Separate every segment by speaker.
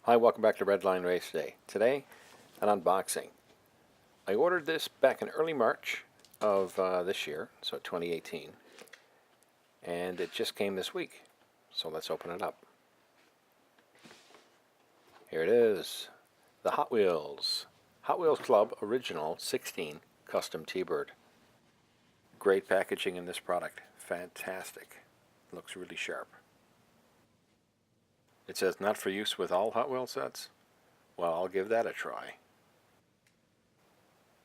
Speaker 1: Hi, welcome back to Redline Race Day. Today, an unboxing. I ordered this back in early March of this year, so 2018, and it just came this week. So let's open it up. Here it is, the Hot Wheels Club Original 16 Custom T-Bird. Great packaging in this product, fantastic. Looks really sharp. It says not for use with all Hot Wheels sets. Well, I'll give that a try.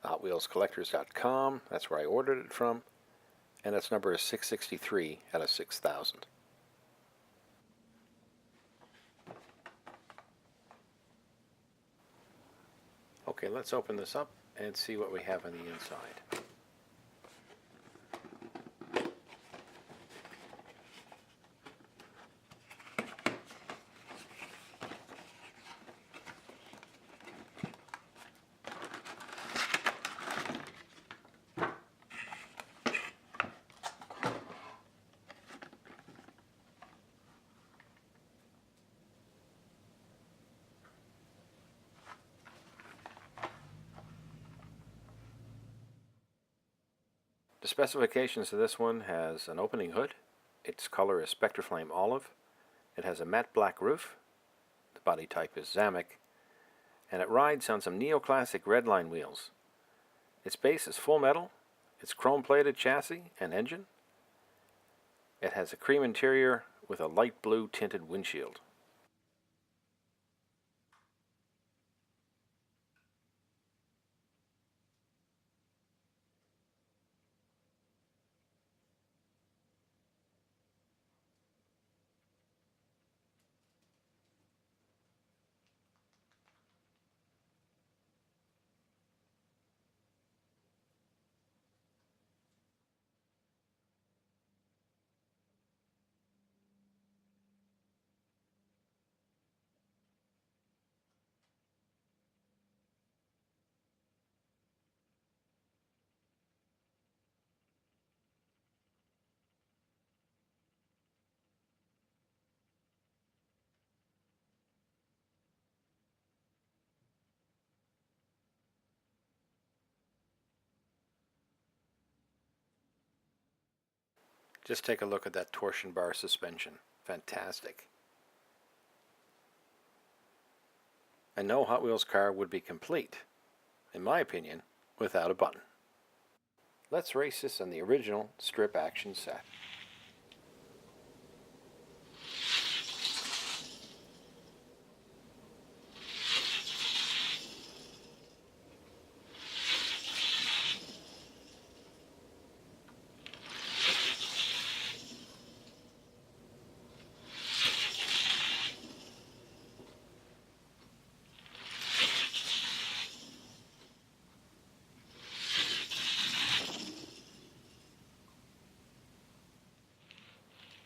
Speaker 1: HotWheelsCollectors.com, that's where I ordered it from, and its number is 663 out of 6,000. Okay, let's open this up and see what we have on the inside. The specifications of this one has an opening hood. Its color is Spectraflame Olive. It has a matte black roof. The body type is Zamek. And it rides on some neoclassic Redline wheels. Its base is full metal. It's chrome-plated chassis and engine. It has a cream interior with a light blue tinted windshield. Just take a look at that torsion bar suspension. Fantastic. And no Hot Wheels car would be complete, in my opinion, without a button. Let's race this in the original strip action set.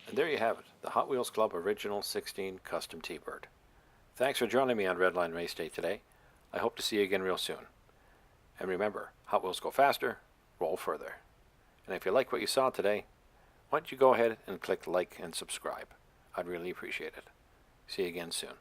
Speaker 1: And there you have it, the Hot Wheels Club Original 16 Custom T-Bird. Thanks for joining me on Redline Race Day today. I hope to see you again real soon. And remember, Hot Wheels go faster, roll further. And if you like what you saw today, why don't you go ahead and click like and subscribe. I'd really appreciate it. See you again soon.